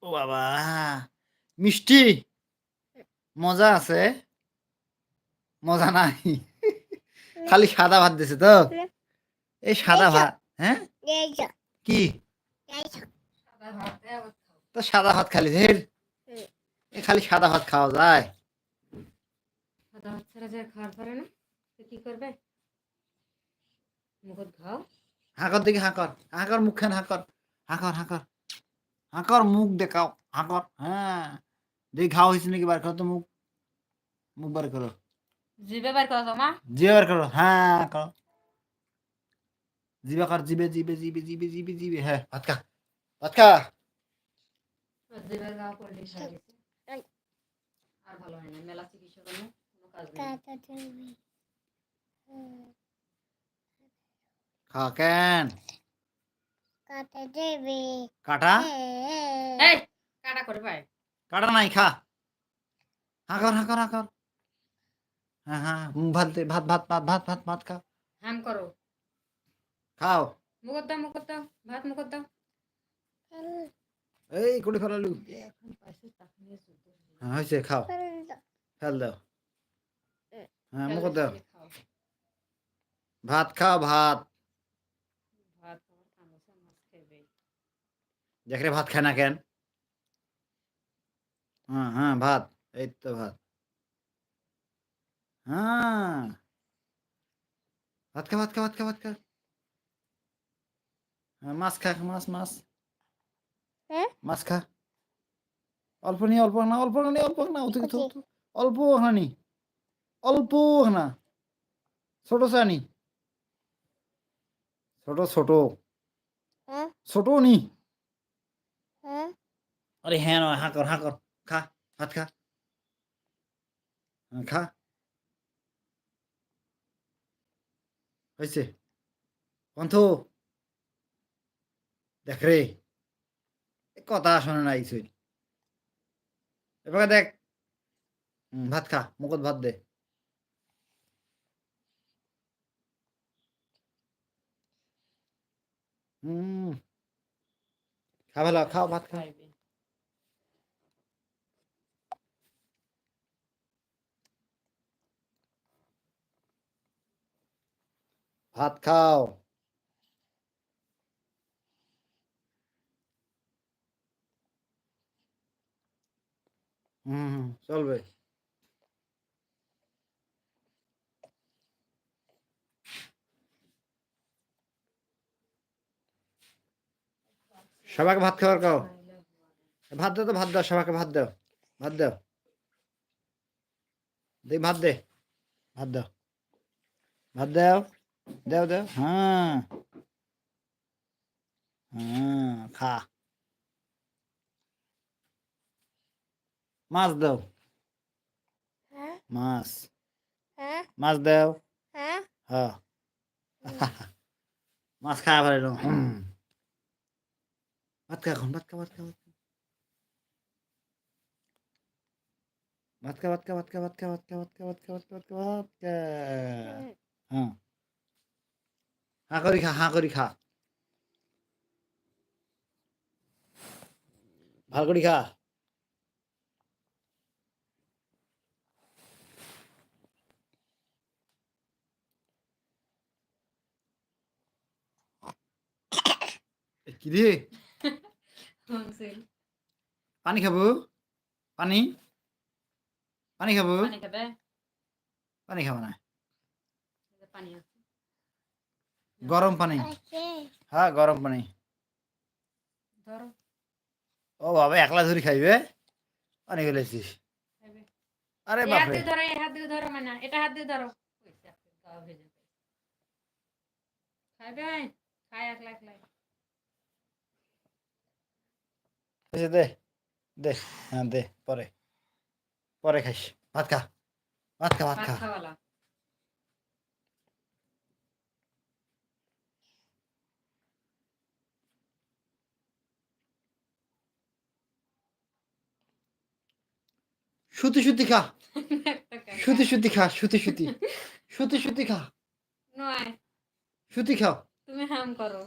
ও বাবা! মিষ্টি? মজা আছে? মজা নাই? খালি সাদা ভাত দিছে তো? এই সাদা ভাত হ্যাঁ? কি? তো সাদা ভাত খালি ধের। এ খালি সাদা ভাত খাওয়া যায়? সাদা ভাত ছাড়া যে খাওয়ার পারে না তো কি করবে? মুখত ঘাও। হাঁকর দেখি হাঁকর। হাঁকর মুখখান হাঁকর। হাঁকর, হাঁকর। হাঁকর মুখ দেখাও। হাঁকর। হ্যাঁ। দেখি ঘাও হইছে নাকি বার করো তো মুখ। মুখ বার করো। জিভে বার করো মা। জিভে বার করো। হ্যাঁ, করো। জিভে কর, জিভে, জিভে, জিভে, জিভে, জিভে, জিভে। হ্যাঁ, ভাত খা। ভাত খা। জিভের ঘাও কোল্ড ড্রিঙ্কস হয়ে গেছে। আর ভালো হয় না। মেলা চিকিৎসা করলে কোনো কাজ নেই। খা কেন? কাটা? এই কাটা করে পায়। কাটা নাই খা। হাঁকর, হাঁকর, হাঁকর। হ্যাঁ, হ্যাঁ। ভাত দে। ভাত, ভাত, ভাত, ভাত, ভাত, ভাত খাও। হাম করো। খাও। মুখত দাও, মুখত দাও। ভাত মুখত দাও। এই কুড়ি ফেলালু। এখন পাইছে তাকে নিয়ে যুদ্ধ। হ্যাঁ, হয়েছে খাও। ফেল দাও। হ্যাঁ, মুখ দাও। খাও। ভাত খাও ভাত। ভাত আমার কামড়ছে মাছ খাইবে। দেখরে ভাত খায় না কেন? হ্যাঁ, হ্যাঁ, ভাত। এই তো ভাত। হ্যাঁ। ভাত খা, ভাত খা, ভাত খা, ভাত খা। হ্যাঁ, মাছ খা, মাছ, মাছ। মাছ খা। অল্প নি, অল্প না, অল্প না, অল্প না। অত কিছু অল্প হানি। অল্প না। ছোট চানি। ছোট, ছোট। ছোট নি। আরে হ্যাঁ নয়, হাঁ কর, হাঁ কর। খা, ভাত খা। হ্যাঁ, খা। হয়েছে? কন্থ দেখ রে, এ কথা শোনে না কিছুই। এবার দেখ। ভাত খা, মুখত ভাত দে। হুম। খা ভালো, খাও ভাত খা। খাইবে। ভাত খাও। হুম, চলবে। সবাইকে ভাত খাওয়ার খাও। ভাত দাও তো, ভাত দাও, সবাইকে ভাত দাও। ভাত দাও। দে ভাত দে। ভাত দাও। ভাত দাও। দাও দাও। হ্যাঁ। হ্যাঁ, খা। মাছ দাও। মাছ। মাছ দাও। হ্যাঁ। মাছ খাওয়া ভালো। ভাত খা এখন, ভাত খা, ভাত খা, ভাত খা। ভাত খা, ভাত খা, ভাত খা, ভাত খা, ভাত খা, ভাত খা, ভাত খা, ভাত খা, ভাত খা, ভাত খা। হ্যাঁ। হাঁ করি খা, হাঁ করি খা। ভাল করি খা। কি রে? পানি খাবো? পানি? পানি খাবো? পানি খাবে? পানি খাবো না। পানি আছে। গরম পানি। হ্যাঁ, গরম পানি। ধরো। ও বাবা, একলা ধরি খাইবে? পানি গেলেছিস। খাইবে। আরে এই হাত বাপরে। দিয়ে ধরো, এই হাত দিয়ে ধরো মানে এটা হাত দিয়ে ধরো। গাও ভেজে খাইবে? খায় একলা একলাই। দে দে। হ্যাঁ দে, পরে পরে খাইস। ভাত খা, ভাত খা, ভাত ভাত খা। খাওয়ালা। সুতি সুতি খা। একটা কাকা। সুতি সুতি খা, সুতি সুতি। সুতি সুতি খা। নয় সুতি খাও। তুমি হাম করো।